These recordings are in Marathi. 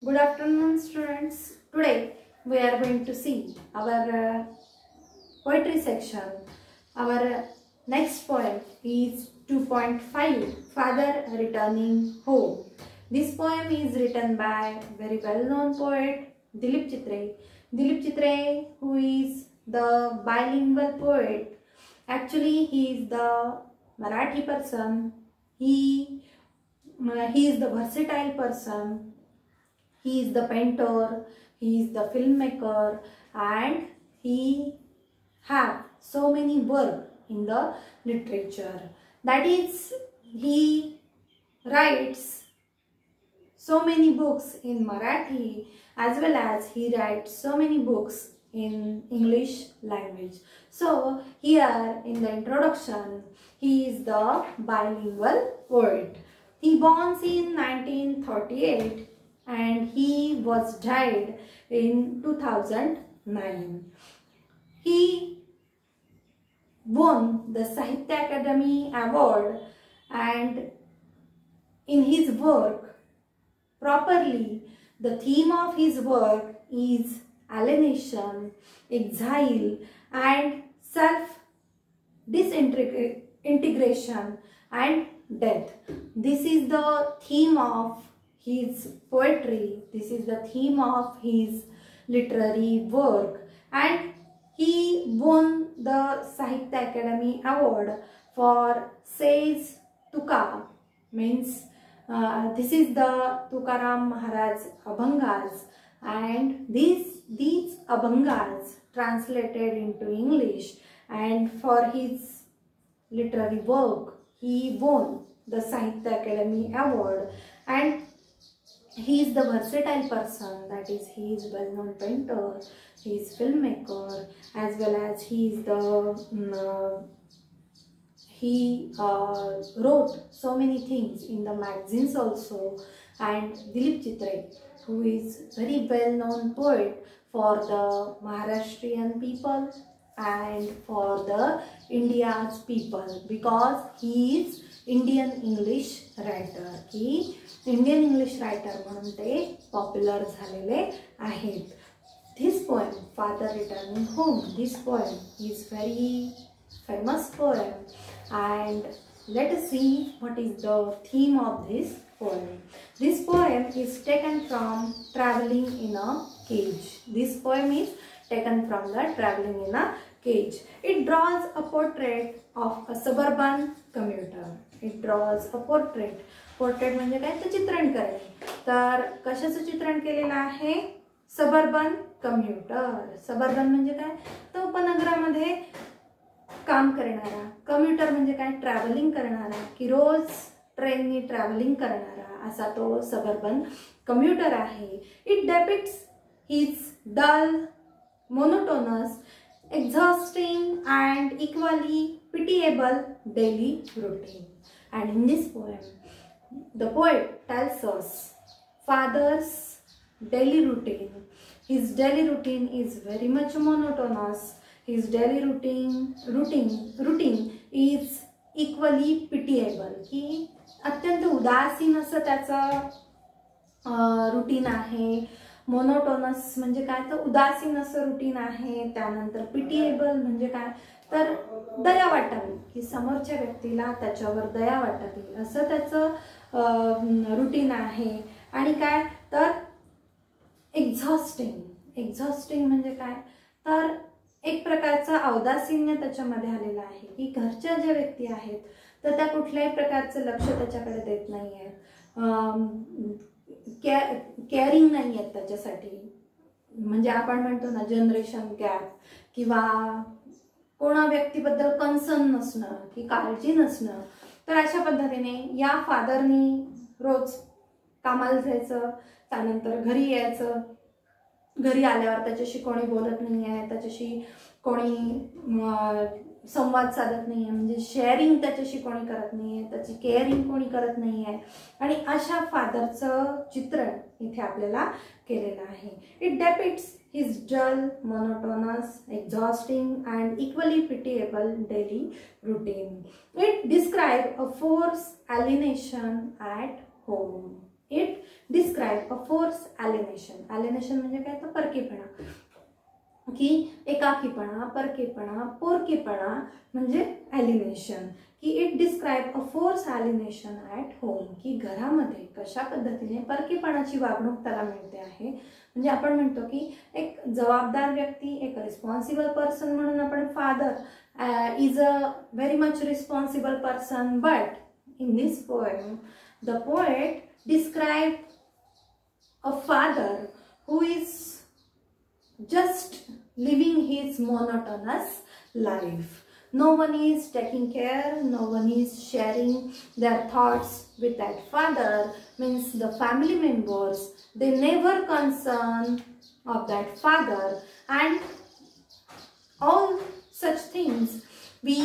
Good afternoon, students. Today we are going to see our poetry section. Our next poem is 2.5, Father Returning Home. This poem is written by very well-known poet Dilip Chitre. Dilip Chitre, who is the bilingual poet. Actually, he is the Marathi person. He is the versatile person. He is the painter, he is the filmmaker, and he have so many work in the literature. That is, he writes so many books in Marathi as well as he writes so many books in English language. So here in the introduction, he is the bilingual poet. He born in 1938 and he was died in 2009. He won the Sahitya Akademi Award, and in his work, properly, the theme of his work is alienation, exile, and self-disintegration and death. This is the theme of his poetry, this is the theme of his literary work, and he won the Sahitya Akademi Award for Says Tuka, means this is the Tukaram Maharaj Abhangas, and these Abhangas translated into English, and for his literary work he won the Sahitya Akademi Award. And he is the versatile person, that is, he is well-known painter, he is filmmaker, as well as he is the he wrote so many things in the magazines also. And Dilip Chitre, who is very well-known poet for the Maharashtrian people and for the India's people, because he is Indian English writer. He Indian English writer म्हणून ते पॉप्युलर झालेले आहेत. This poem, Father Returning Home, this poem is very famous poem, and let us see what is the theme of this poem. This poem is taken from Traveling in a Cage. This poem is taken from the Traveling in a Cage. It draws a portrait of a suburban commuter. It draws a portrait. Portrait म्हणजे काय, तर चित्रण करणे. तर कशाचं चित्रण केलेलं आहे, सबर्बन कम्युटर. सबर्बन म्हणजे काय, तर उपनगरामध्ये काम करणारा. कम्युटर म्हणजे काय, ट्रॅव्हलिंग करणारा, की रोज ट्रेननी ट्रॅव्हलिंग करणारा, असा तो सबर्बन कम्युटर आहे. It depicts his dull, monotonous, exhausting and equally pitiable daily routine. And in this poem, the poet tells us father's daily routine. His daily routine is very much monotonous. His daily routine is equally pitiable. की अत्यंत उदासीन असं त्याचं रुटीन आहे. मोनोटोनस म्हणजे काय, तर उदासीन असं रुटीन आहे. त्यानंतर पिटिएबल म्हणजे काय, तर दया वाटावी, की समोरच्या व्यक्तीला त्याच्यावर दया वाटावी, असं त्याचं रुटीन आहे. आणि काय, तर एक्झॉस्टिंग म्हणजे काय, तर एक प्रकारचं औदासीन्य त्याच्यामध्ये आलेलं आहे, की घरच्या ज्या व्यक्ती आहेत तर त्या कुठल्याही प्रकारचं लक्ष त्याच्याकडे देत नाही आहेत, केअरिंग नाही आहेत त्याच्यासाठी. म्हणजे आपण म्हणतो ना, जनरेशन गॅप, किंवा कोणा व्यक्तीबद्दल कन्सर्न नसणं, की काळजी नसणं. तर अशा पद्धतीने या फादरनी रोज कामाला जायचं, त्यानंतर घरी यायचं. घरी आल्यावर त्याच्याशी कोणी बोलत नाही आहे, त्याच्याशी कोणी संवाद साधत नाही आहे, म्हणजे शेअरिंग त्याच्याशी कोणी करत नाही आहे, त्याची केअरिंग कोणी करत नाही आहे. आणि अशा फादरचं चित्रण इथे आपल्याला केलेलं आहे. It depicts his dull, monotonous, exhausting and equally pitiable daily routine. It describe a force alienation at home. It describes a forced alienation. Alienation म्हणजे काय, तर परकेपणा, की एकाकीपणा, परकेपणा, पोरकेपणा म्हणजे alienation. की it describe a force alienation at home, की घरामध्ये कशा पद्धतीने परकेपणाची वागणूक त्याला मिळते आहे. म्हणजे आपण म्हणतो की एक जबाबदार व्यक्ती, एक रिस्पॉन्सिबल पर्सन म्हणून आपण father is a very much responsible person. But in this poem the poet describe a father who is just living his monotonous life. No one is taking care, no one is sharing their thoughts with that father. Means the family members, they never concern of that father, and all such things we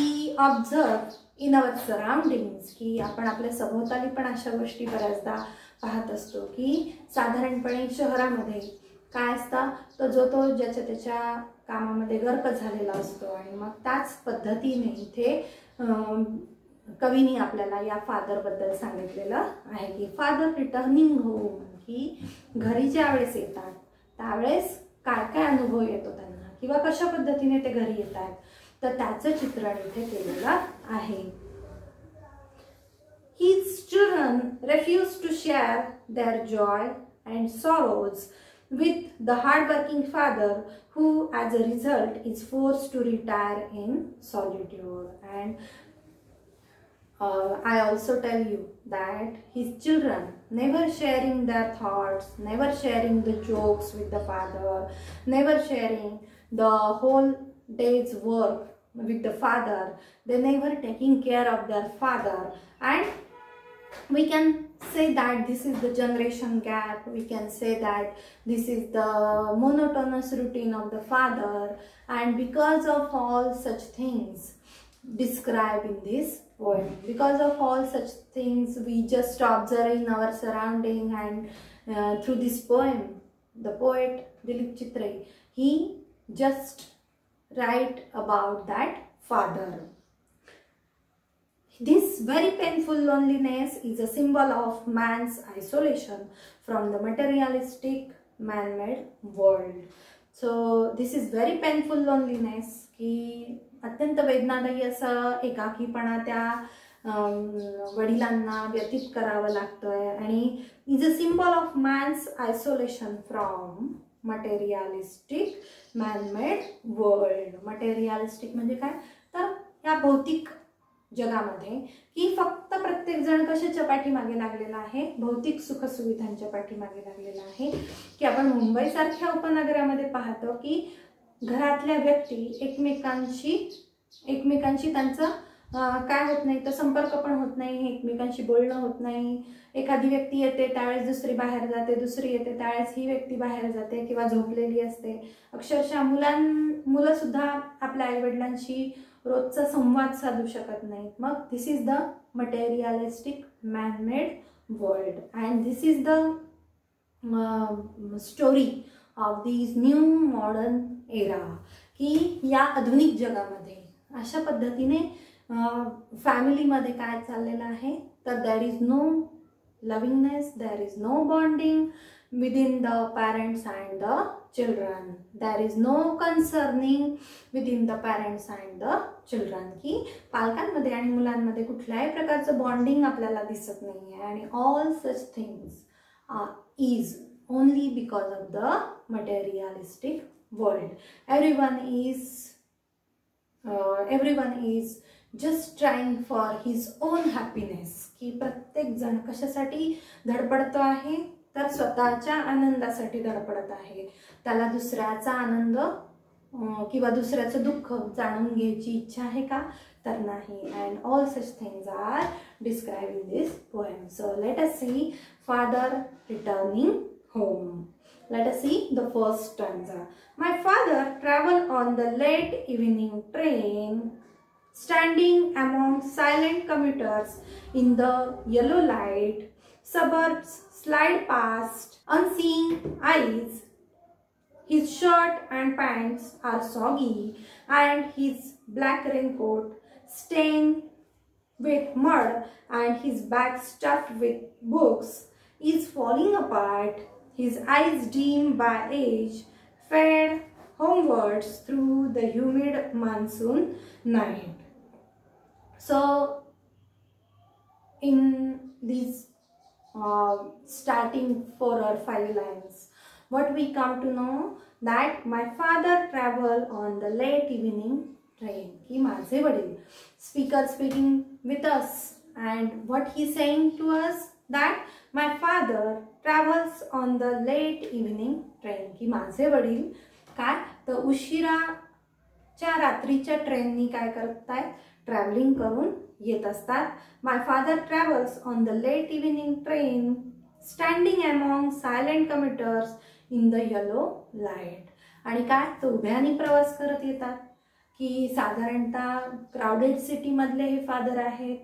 observe in our surroundings. की आपण आपल्या सभोवताली पण अशा गोष्टी बऱ्याचदा पाहत असतो की साधारणपणे शहरामध्ये काय असतं, तो ज्याच्या त्याच्या कामामध्ये गर्क झालेला असतो. आणि मग त्याच पद्धतीने इथे कवीने आपल्याला या फादरबद्दल सांगितलेलं आहे की फादर रिटर्निंग होम, की घरी ज्या वेळेस येतात त्यावेळेस काय काय अनुभव येतो त्यांना किंवा कशा पद्धतीने ते घरी येतात, तर त्याचं चित्रण इथे केलेलं आहे. His children refuse to share their joy and sorrows with the hard-working father, who as a result is forced to retire in solitude. And I also tell you that his children never sharing their thoughts, never sharing the jokes with the father, never sharing the whole day's work with the father. They never taking care of their father, and we can say that this is the generation gap. We can say that this is the monotonous routine of the father, and because of all such things described in this poem, because of all such things we just observe in our surrounding, and through this poem the poet Dilip Chitrai, he just write about that father. This very painful loneliness is a symbol of man's isolation from the materialistic man-made world. So this is very painful loneliness, की अत्यंत वेदनादायी असं एकाकीपणा त्या वडिलांना व्यतीत करावं लागतोय, आणि is a symbol of man's isolation from materialistic manmade world. Materialistic म्हणजे काय, तर या भौतिक जगामध्ये की फक्त प्रत्येक जण कशाच्या पाठीमागे लागलेला आहे, भौतिक सुखसुविधांच्या पाठीमागे लागलेला आहे. की आपण मुंबईसारख्या उपनगरामध्ये पाहतो की घरातल्या व्यक्ती एकमेकांशी त्यांचं काय होत नाही, तर संपर्क पण होत नाही, एकमेकांशी बोलणं होत नाही. एखादी व्यक्ती येते त्यावेळेस दुसरी बाहेर जाते, दुसरी येते त्यावेळेस ही व्यक्ती बाहेर जाते किंवा झोपलेली असते. अक्षरशः मुलं सुद्धा आपल्या आईवडिलांशी रोजचा संवाद साधू शकत नाहीत. मग this is the materialistic manmade world, and this is the story of this new modern era. की या आधुनिक जगामध्ये अशा पद्धतीने फॅमिलीमध्ये काय चाललेलं आहे, तर there is no lovingness, there is no bonding within the parents and the children. There is no concerning within the parents and the children. की पालकांमध्ये आणि मुलांमध्ये कुठल्याही प्रकारचं बॉन्डिंग आपल्याला दिसत नाही आहे. आणि all such things is only because of the materialistic world. Everyone is just trying for his own happiness. की प्रत्येक जण कशासाठी धडपडतो आहे, तर स्वतःच्या आनंदासाठी धडपडत आहे. त्याला दुसऱ्याचा आनंद किंवा दुसऱ्याचं दुःख जाणून घ्यायची इच्छा आहे का, तर नाही. And all such things are describe in this poem. So let us see father returning home. Let us see the first stanza. My father traveled on the late evening train, standing among silent commuters in the yellow light. Suburbs slide past unseeing eyes. His shirt and pants are soggy, and his black raincoat stained with mud, and his bag stuffed with books. is falling apart, his eyes dim by age, fared homewards through the humid monsoon night. So in these starting 4 or 5 lines, what we come to know that my father traveled on the late evening train. Ki माझे वडील, speaker speaking with us, and what he saying to us that my father travels on the late evening train. की माझे वडील काय तर उशिराच्या रात्रीच्या ट्रेननी काय करतायत, ट्रॅव्हलिंग करून येत असतात. My father travels on the late evening train standing among silent commuters in the yellow light. आणि काय तर उभ्याने प्रवास करत येतात, की साधारणतः क्राउडेड सिटीमधले हे फादर आहेत,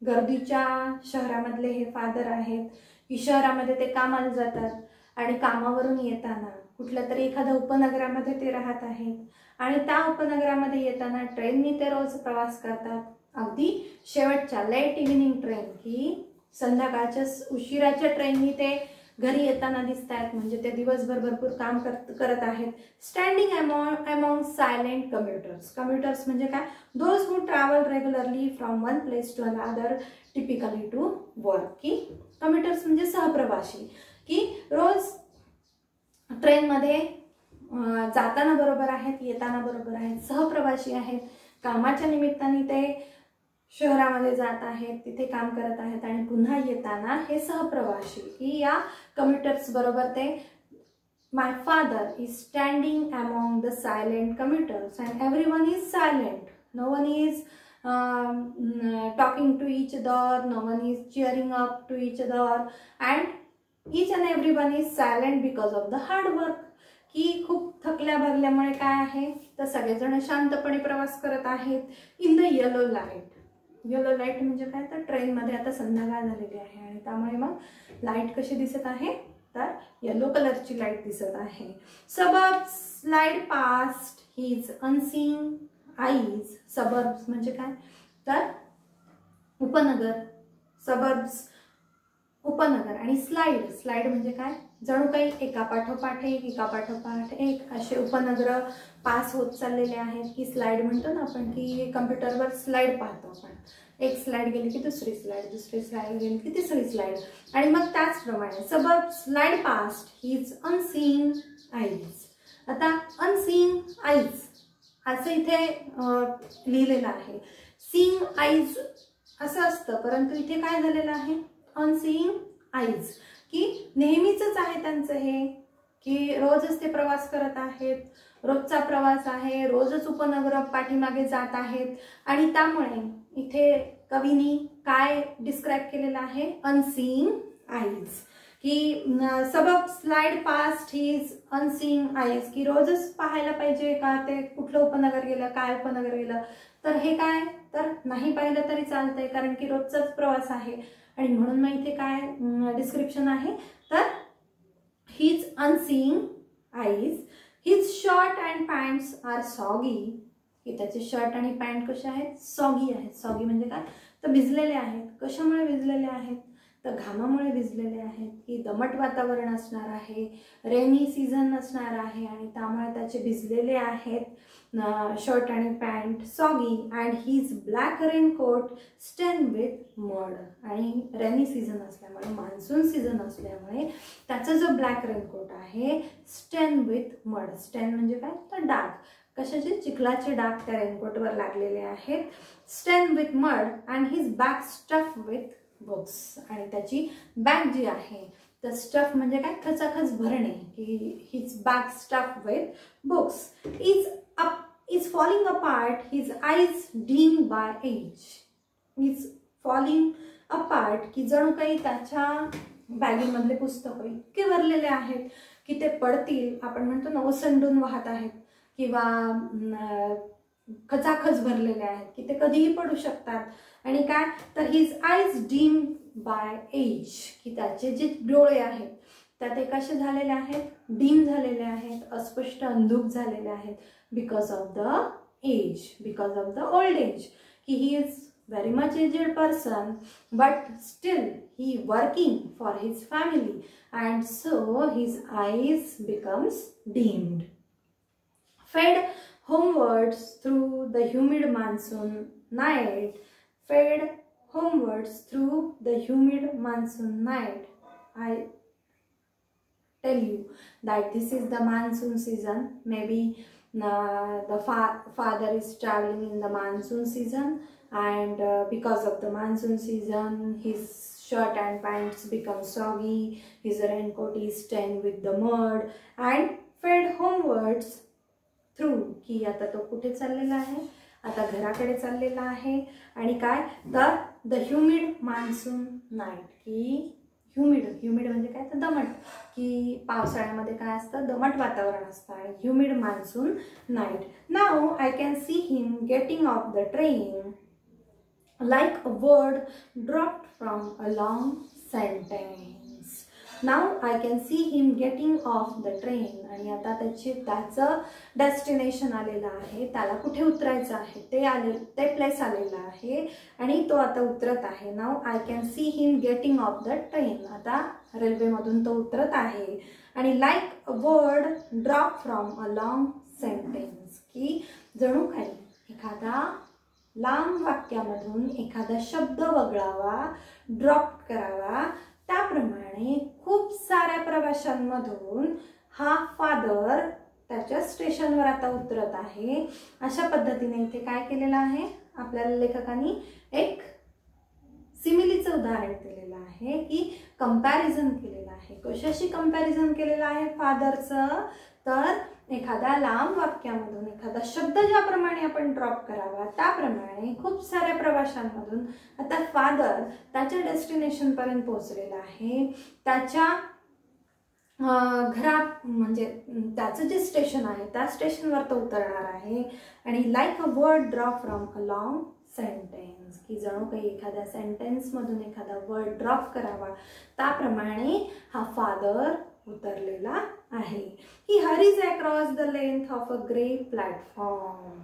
गर्दीच्या शहरामधले हे फादर आहेत, की शहरामध्ये ते कामाला जातात आणि कामावरून येताना कुठल्या तरी एखाद्या उपनगरामध्ये ते राहत आहेत आणि त्या उपनगरामध्ये येताना ट्रेननी ते रोज प्रवास करतात. अगदी शेवटच्या लेट इव्हिनिंग ट्रेन, की संध्याकाळच्या उशिराच्या ट्रेननी ते घरी येताना दिसत आहेत, म्हणजे ते दिवसभर भरपूर काम करत आहेत. Standing among silent commuters. Commuters म्हणजे काय, those who travel regularly from one place to another typically to work. की कम्युटर्स म्हणजे सहप्रवासी, की रोज ट्रेनमध्ये जाताना बरोबर आहेत, येताना बरोबर आहेत, सहप्रवासी आहेत, कामाच्या निमित्ताने ते शहरामध्ये जात आहेत, तिथे काम करत आहेत आणि पुन्हा येताना हे सहप्रवासी, की या कम्युटर्स बरोबर ते. My father is standing among the silent commuters and everyone is silent. No one is talking to each other, no one is cheering up to each other, and each and everyone is silent because of the hard work. की खूप थकल्या भागल्यामुळे काय आहे तर सगळेजण शांतपणे प्रवास करत आहेत in the yellow light. Yellow light म्हणजे काय तर ट्रेनमध्ये आता संध्याकाळ झालेली आहे आणि त्यामुळे मग लाईट कशी दिसत आहे तर येलो कलरची लाईट दिसत आहे. Suburbs slide past his unseen eyes. Suburbs म्हणजे काय तर उपनगर, सबर्ब्स उपनगर, आणि स्लाइड, स्लाइड म्हणजे काय जणू काही एका पाठोपाठ एक असे उपनगर पास होत चाललेले आहेत, की स्लाइड म्हणतो ना आपण, की कम्प्युटरवर स्लाइड पाहतो आपण, एक स्लाइड गेली की दुसरी स्लाइड, दुसरी स्लाइड गेली की तिसरी स्लाइड, आणि मग त्याचप्रमाणे suburb slide past his unseen eyes. आता अनसीन आईज असं इथे लिहिलेलं आहे. सीइंग आईज असं असतं, परंतु इथे काय झालेलं आहे अनसीइंग आईज, की नेहमीच आहे त्यांचं हे, की रोजच ते प्रवास करत आहेत, रोजचा प्रवास आहे, रोजच उपनगर पाठीमागे जात आहेत, आणि त्यामुळे इथे कवीनी काय डिस्क्राइब केलेलं आहे अनसीइंग आईज, की सबब slide past his unseeing eyes, की रोजच पाहायला पाहिजे का ते कुठलं उपनगर गेलं, काय उपनगर गेलं, तर हे काय तर नाही पाहिलं तरी चालतंय, कारण की रोजचाच प्रवास आहे. आणि म्हणून मग इथे काय डिस्क्रिप्शन आहे तर his unseeing eyes, his shirt and pants are soggy, की त्याचे शर्ट आणि पॅन्ट कसे आहेत सॉगी आहेत. सॉगी म्हणजे काय तर भिजलेले आहेत. कशामुळे भिजलेले आहेत तर घामामुळे भिजलेले आहेत, की दमट वातावरण असणार आहे, रेनी सीझन असणार आहे आणि त्यामुळे त्याचे भिजलेले आहेत शर्ट आणि pant soggy. And his black raincoat स्टेन विथ मड, आणि रेनी सीझन असल्यामुळे मान्सून सीझन असल्यामुळे त्याचा जो ब्लॅक रेनकोट आहे स्टेन विथ मड. स्टेन म्हणजे काय तर डाग, कशाचे चिखलाचे डाग त्या रेनकोटवर लागलेले आहेत. स्टेन with mud and his bag stuff with books, आणि त्याची बॅग जी आहे तर स्टफ म्हणजे काय खचाखच भरणे, की his bag stuff with books. Is falling apart his eyes dim by age. Is falling apart, की जणू काही त्याच्या बॅगेमधले पुस्तकं इतके भरलेले आहेत की ते पडतील, आपण म्हणतो ना ओसंडून वाहत आहेत, किंवा खचाखच भरलेले आहेत की ते कधीही पडू शकतात. आणि काय तर his eyes dim by age, की त्याचे जे डोळे आहेत तर ते कसे झालेले आहेत डीम झालेले आहेत, अस्पष्ट अंधुक झालेले आहेत, because of the age, because of the old age, की he is very much aged person, but still he working for his family, and so his eyes becomes dimmed. Fed homewards through the humid monsoon night, fed homewards through the humid monsoon night. I tell you that this is the monsoon season. Maybe the father is traveling in the monsoon season, and because of the monsoon season his shirt and pants become soggy, his raincoat is stained with the mud, and fed homewards through की आता तो कुठे चाललेला आहे, आता घराकडे चाललेला आहे. आणि काय तर द ह्युमिड मान्सून नाईट, की ह्युमिड म्हणजे काय तर दमट, की पावसाळ्यामध्ये काय असतं दमट वातावरण असतं, आणि humid monsoon night. Now I can see him getting off the train like a word dropped from a long sentence. Now I can see him getting off the train. आणि आता त्याचं डेस्टिनेशन आलेलं आहे, त्याला कुठे उतरायचं आहे ते प्लेस आलेलं आहे, आणि तो आता उतरत आहे. Now I can see him getting off the train. आता रेल्वेमधून तो उतरत आहे. आणि like a word drop from a long sentence, की जणू काही एखादा लांब वाक्यामधून एखादा शब्द वगळावा, ड्रॉप करावा, त्याप्रमाणे खूप साऱ्या प्रवाशांमधून हा फादर त्याच्या स्टेशनवर आता उतरत आहे. अशा पद्धतीने इथे काय केलेलं आहे, आपल्याला लेखकांनी एक सिमिलीचं उदाहरण दिलेलं आहे, की कंपॅरिझन केलेलं आहे. कशाशी कंपॅरिझन केलेलं आहे फादरचं, तर एखाद्या लांब वाक्यामधून एखादा शब्द ज्याप्रमाणे आपण ड्रॉप करावा त्याप्रमाणे खूप साऱ्या प्रवाशांमधून आता फादर त्याच्या डेस्टिनेशनपर्यंत पोहोचलेला आहे. त्याच्या घरात म्हणजे त्याचं जे स्टेशन आहे त्या स्टेशनवर तो उतरणार आहे. आणि like a word drop from a long sentence, की जणू काही एखाद्या सेंटेन्समधून एखादा वर्ड ड्रॉप करावा त्याप्रमाणे हा फादर उतरलेला आहे. He hurries across the length of a grey platform.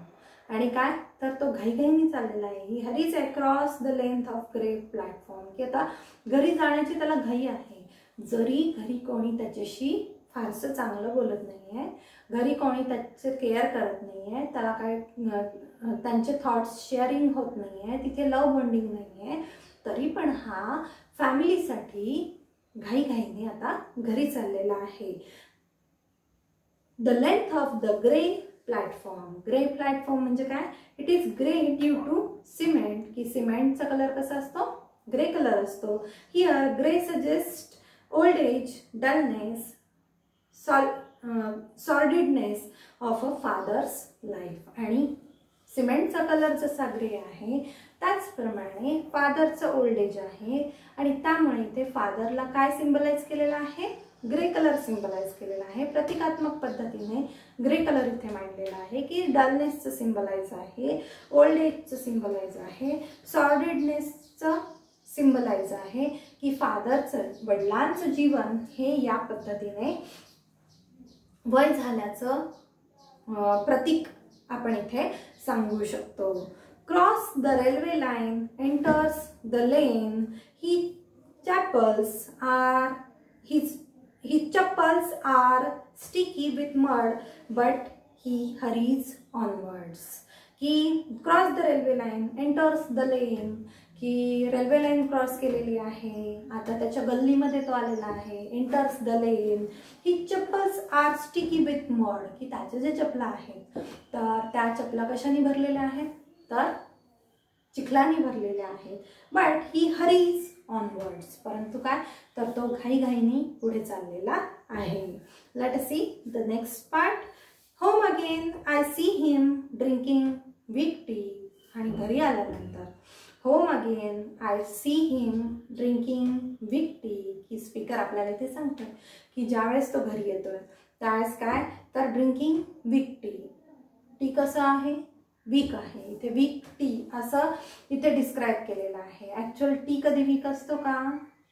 आणि काय तर तो घाईघाईने चाललेला आहे. He hurries across the length of grey platform, की आता घरी जाण्याची त्याला घाई आहे. जरी घरी कोणी त्याच्याशी फारसं चांगलं बोलत नाही आहे, घरी कोणी त्याचे केअर करत नाही आहे, त्याला काय त्यांचे थॉट्स शेअरिंग होत नाही आहे, तिथे लव बॉन्डिंग नाही आहे, तरी पण हा फॅमिलीसाठी घाईघाईने आता घरी चाललेला आहे. The length of the grey platform. Grey platform म्हणजे काय, it is grey due to cement, की सिमेंटचा कलर कसा असतो, ग्रे कलर असतो. Here grey suggest old age, dullness, sordidness of a father's life. आणि सिमेंटचा कलर जसा ग्रे आहे त्याचप्रमाणे फादरचं ओल्ड एज आहे, आणि त्यामुळे ते फादरला काय सिम्बलाइज केलेलं आहे, ग्रे कलर सिम्बलाइज केलेला आहे. प्रतिकात्मक पद्धतीने ग्रे कलर इथे मांडलेला आहे, की डलनेसचं सिम्बलाइज आहे, ओल्ड एजचं सिम्बलाइज आहे, सॉर्डिडनेसचं सिम्बलाइज आहे, की फादरचं वडिलांचं जीवन हे या पद्धतीने वय झाल्याचं प्रतीक आपण इथे सांगू शकतो. Cross the railway line, enters the lane, his chappals are sticky with mud, but he hurries onwards. की cross the railway line, enters the लेन, की रेल्वे लाईन क्रॉस केलेली आहे, आता त्याच्या गल्लीमध्ये तो आलेला आहे. Enters the lane. He chappals are sticky with mud, की त्याचे जे चपला आहेत तर त्या चपला कशाने भरलेल्या आहेत, तर चिखलाने भरलेल्या आहेत. बट ही हरीज ऑनवर्ड्स, परंतु काय तर तो घाईघाईने पुढे चाललेला आहे. Let us see the next part. Home again I see him drinking weak tea. आणि घरी आल्यानंतर home again I see him drinking weak tea, की स्पीकर आपल्याला इथे सांगतात की ज्यावेळेस तो घरी येतोय त्यावेळेस काय तर ड्रिंकिंग वीक टी. टी कसं आहे, वीक आहे. इथे वीक टी असं इथे डिस्क्राईब केलेलं आहे. ॲक्च्युअल टी कधी वीक असतो का,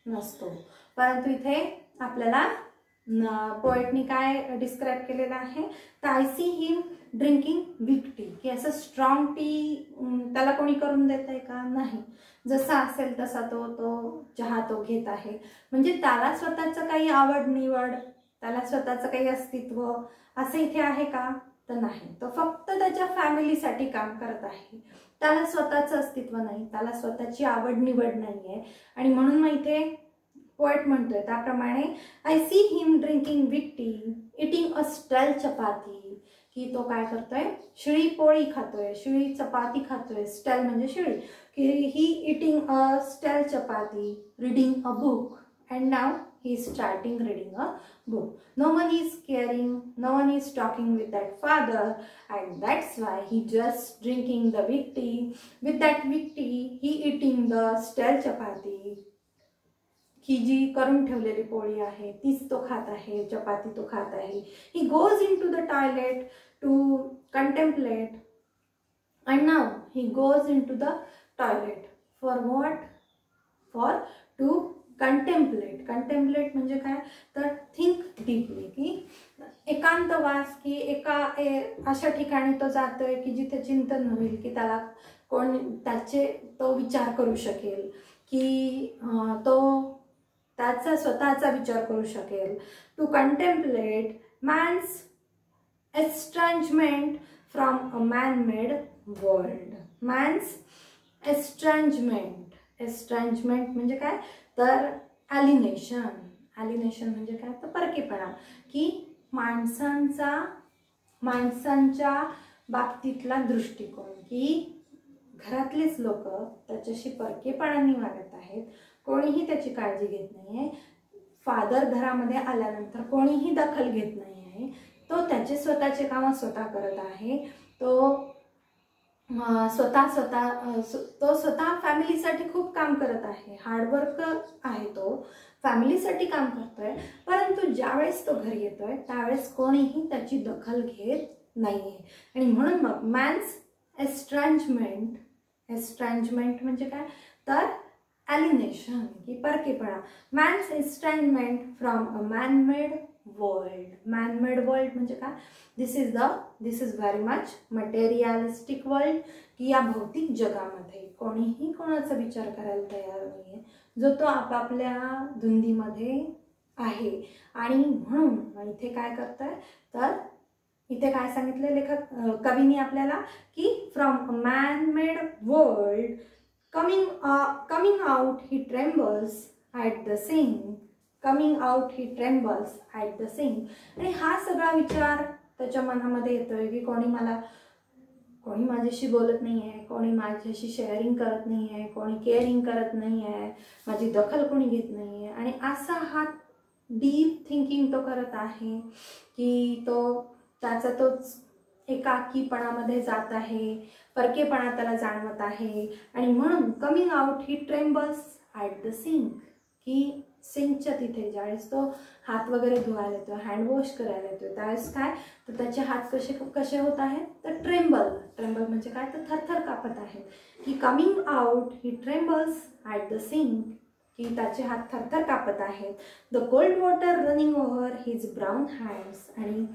नसतो, परंतु इथे आपल्याला पोएटनी काय डिस्क्राईब केलेलं आहे, तर I see him drinking weak tea, की असं स्ट्रॉंग टी त्याला कोणी करून देत आहे का, नाही, जसा असेल तसा तो चहा तो घेत आहे. म्हणजे त्याला स्वतःचं काही आवड निवड, त्याला स्वतःचं काही अस्तित्व असं इथे आहे का, तर नाही. तो फक्त त्याच्या फॅमिलीसाठी काम करत आहे. त्याला स्वतःचं अस्तित्व नाही, त्याला स्वतःची आवड निवड नाही आहे. आणि म्हणून मग इथे पोएट म्हणतोय त्याप्रमाणे I see him drinking weak tea, eating a stale chapati, की तो काय करतोय, शिळी पोळी खातोय, शिळी चपाती खातोय. स्टेल म्हणजे शिळी, की ही eating a stale chapati, reading a book, and now he is starting reading a book. No one is caring, no one is talking with that father, and that's why he just drinking the weak tea. With that weak tea, he eating the stale chapati. ही जी करून ठेवलेली पोळी आहे तीच तो खात आहे, चपाती तो खात आहे. He goes into the toilet to contemplate, and now he goes into the toilet for what? For to contemplate. Contemplate म्हणजे काय, तर थिंक डीपली, की एकांतवास, की एका अशा ठिकाणी तो जातोय की जिथे चिंतन होईल, की त्याला कोण तो विचार करू शकेल, की तो त्याचा स्वतःचा विचार करू शकेल. To contemplate man's estrangement from a man made world. Man's estrangement. Estrangement म्हणजे काय, तर ॲलिनेशन. ॲलिनेशन म्हणजे काय, तर परकेपणा, की माणसांच्या बाबतीतला दृष्टिकोन, की घरातलेच लोक त्याच्याशी परकेपणाने वागत आहेत, कोणीही त्याची काळजी घेत नाही आहे. फादर घरामध्ये आल्यानंतर कोणीही दखल घेत नाही आहे. तो त्याचे स्वतःचे कामं स्वतः करत आहे. तो स्वतः फॅमिलीसाठी खूप काम करत आहे. हार्डवर्क आहे, तो फॅमिलीसाठी काम करतोय. परंतु ज्यावेळेस तो घरी येतोय त्यावेळेस कोणीही त्याची दखल घेत नाहीये. आणि म्हणून मग मॅन्स एस्ट्रेंजमेंट. एस्ट्रेंजमेंट म्हणजे काय, तर ॲलिनेशन, की परकेपणा. Man's estrangement from a man made world. Man made world म्हणजे काय, this is very much materialistic world, की या भौतिक जगामध्ये कोणीही कोणाचा विचार करायला तयार नाहीये, जो तो आपापल्या धुंदीमध्ये आहे. आणि म्हणून इथे काय करतोय, तर इथे काय सांगितलं कवीने आपल्याला, की from a man made world coming out he trembles at the saying. Coming out he trembles at the same. आणि हा सगळा विचार त्याच्या मनामध्ये येतोय, की कोणी माझ्याशी बोलत नाही आहे, कोणी माझ्याशी शेअरिंग करत नाही आहे, कोणी केअरिंग करत नाही आहे, माझी दखल कोणी घेत नाही आहे. आणि असा हा डीप थिंकिंग तो करत आहे, की त्याचा तोच एकाकीपणामध्ये जात आहे, परकेपणा त्याला जाणवत आहे. आणि म्हणून coming out he trembles at the sink, की सिंकच्या तिथे ज्यावेळेस तो हात वगैरे धुवायला येतो, हँडवॉश करायला येतो, त्यावेळेस काय, तर त्याचे हात कसे होत आहेत, तर ट्रेम्बल म्हणजे काय, तर थरथर कापत आहेत. की coming out he trembles at the sink, की त्याचे हात थरथर कापत आहेत. The cold water running over his brown hands. आणि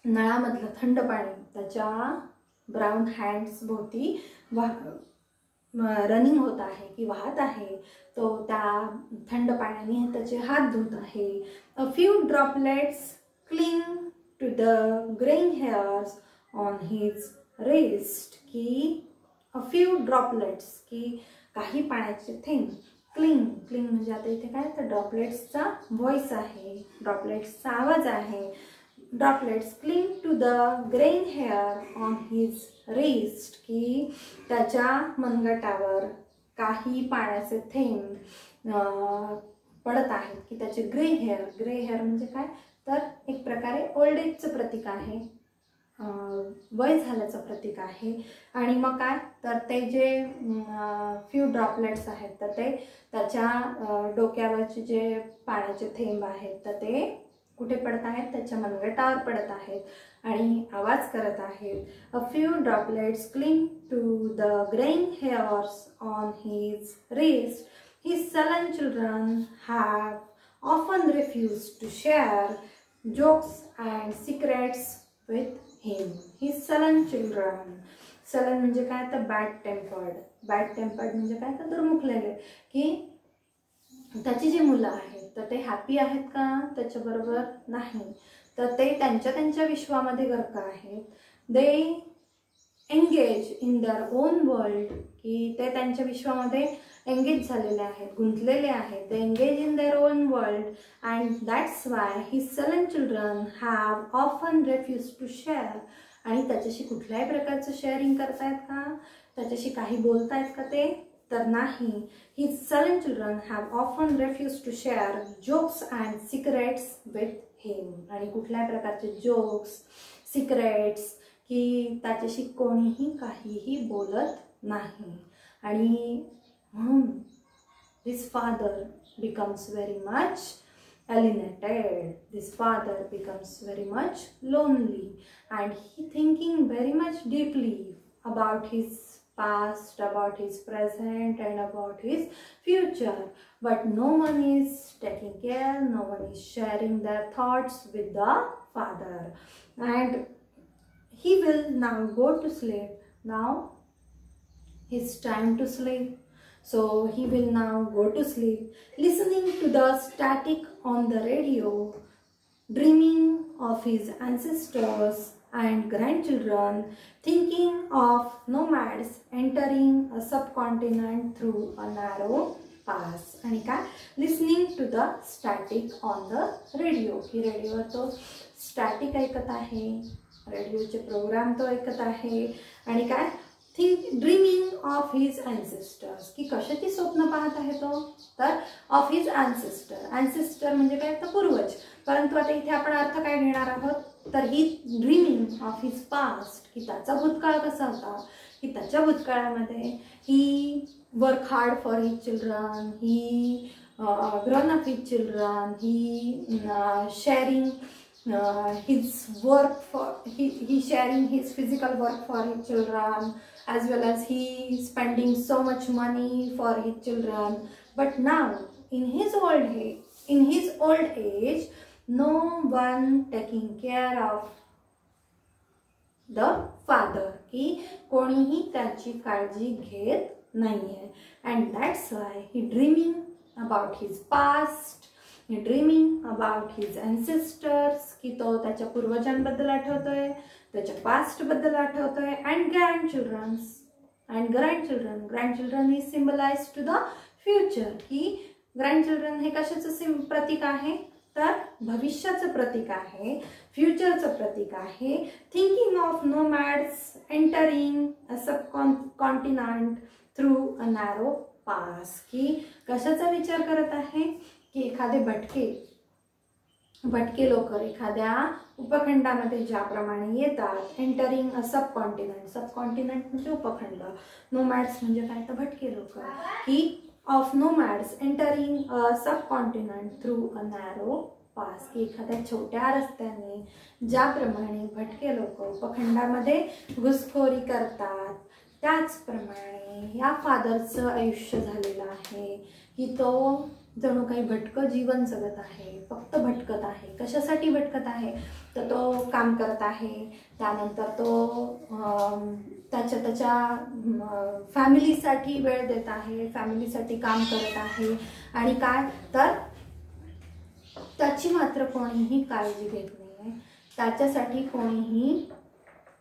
नळामधलं थंड पाणी त्याच्या ब्राऊन हँड्स भोवती रनिंग होत आहे, की वाहत आहे. तो त्या थंड पाण्याने त्याचे हात धुत आहे. A few droplets cling to the greying hairs on his wrist, की अ फ्यू ड्रॉपलेट्स, की काही पाण्याचे थेंब. क्लिंग म्हणजे आता इथे काय, तर ड्रॉपलेट्सचा व्हॉइस आहे, ड्रॉपलेट्सचा आवाज आहे. Droplets cling to the greying hair on his wrist, की त्याच्या मनगटावर काही पाण्याचे थेंब पडत आहेत, की त्याचे ग्रे हेअर म्हणजे काय, तर एक प्रकारे ओल्ड एजचं प्रतीक आहे, वय झाल्याचं प्रतीक आहे. आणि मग काय, तर ते जे फ्यू ड्रॉपलेट्स आहेत, तर ते त्याच्या डोक्यावरचे जे पाण्याचे थेंब आहेत, तर ते कुठे पडत आहेत, त्याच्या मनगटावर पडत आहेत आणि आवाज करत आहेत. A few droplets cling to the greying hairs on his wrist. His sullen children have often refused to share jokes and secrets with him. His sullen children. sullen म्हणजे काय तर बॅड टेम्पर्ड. बॅड टेम्पर्ड म्हणजे काय तर दुर्मुखलेले, की त्याची जी मुलं आहेत तर ते हॅपी आहेत का त्याच्याबरोबर नाही, तर ते त्यांच्या विश्वामध्ये गर्क आहेत. They engage in their own world, की ते त्यांच्या विश्वामध्ये एंगेज झालेले आहेत, गुंतलेले आहेत. They engage in their own world and that's why his sullen children have often refuse to share. आणि त्याच्याशी कुठल्याही प्रकारचं शेअरिंग करतायत का, त्याच्याशी काही बोलतायत का ते, तर नाही. His sullen children have often refuse to share jokes and secrets with him. आणि कुठल्याही प्रकारचे जोक्स, सिक्रेट्स, की त्याच्याशी कोणीही काहीही बोलत नाही. आणि म्हणून this father becomes very much alienated. This father becomes very much lonely and he thinking very much deeply about his past, about his present and about his future, but no one is taking care, no one is sharing their thoughts with the father. And he will now go to sleep. Now it's time to sleep. So he will now go to sleep, listening to the static on the radio, dreaming of his ancestors and grandchildren, thinking of nomads entering a subcontinent through a narrow pass. आणि काय, listening to the static on the radio, की रेडिओवर तो स्टॅटिक ऐकत आहे, रेडिओचे प्रोग्राम तो ऐकत आहे. आणि काय, ड्रीमिंग ऑफ हिज अँसेस्टर्स, की कशाची स्वप्न पाहत आहे तो, तर ऑफ हिज अँसेस्टर. अँसेस्टर म्हणजे काय तर पूर्वज, परंतु आता इथे आपण अर्थ काय घेणार आहोत, तर he dreaming of his past, की त्याचा भूतकाळ कसा होता, की त्याच्या भूतकाळामध्ये he work hard for his children, he grown up his children, he sharing his work for he sharing his physical work for his children, as well as he spending so much money for his children. But now in his old age no one taking care of the father, की कोणीही त्याची काळजी घेत नाहीये. And that's why he dreaming about his past, he dreaming about his ancestors, की तो त्याच्या पूर्वजांबद्दल आठवतोय, त्याच्या पास्ट बद्दल आठवतोय. and grandchildren is symbolized to the future, की grandchildren हे कशाचं प्रतीक आहे, तर भविष्याचं प्रतीक आहे, फ्युचरचं प्रतीक आहे. Thinking of nomads entering a subcontinent through a narrow pass, की कशाचा विचार करत आहे, की एखादे भटके लोक एखाद्या उपखंडामध्ये ज्याप्रमाणे येतात, एंटरिंग अ सबकॉन्टिनेंट म्हणजे उपखंड, नोमॅड्स म्हणजे काय तर भटके लोक, की of nomads entering a subcontinent through a narrow pass, की एखाद्या छोट्या रस्त्याने ज्याप्रमाणे भटके लोक उपखंडामध्ये घुसखोरी करतात, त्याचप्रमाणे या फादरचं आयुष्य झालेलं आहे, की तो जणू काही भटकं जीवन जगत आहे, फक्त भटकत आहे. कशासाठी भटकत आहे, तर तो काम करत आहे, त्यानंतर तो त्याच्या फॅमिलीसाठी वेळ देत आहे, फॅमिलीसाठी काम करत आहे. आणि काय तर त्याची मात्र कोणीही काळजी घेत नाही आहे, त्याच्यासाठी कोणीही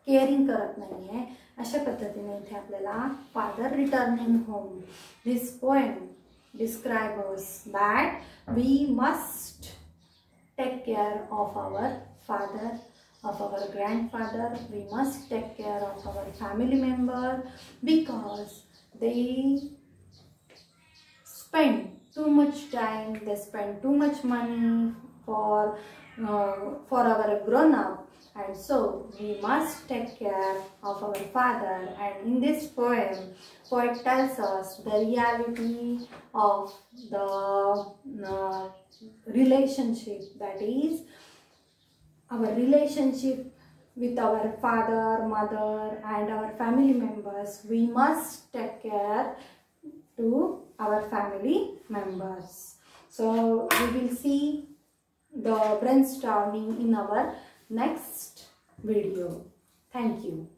केअरिंग करत नाही आहे. अशा पद्धतीने इथे आपल्याला father returning home, this poem describe us that we must take care of our father, of our grandfather. We must take care of our family member, because they spend too much time, they spend too much money for our grown up, and so we must take care of our father. And in this poem, poet tells us the reality of the relationship, that is our relationship with our father, mother and our family members. We must take care to our family members. So we will see the brainstorming in our next video. Thank you.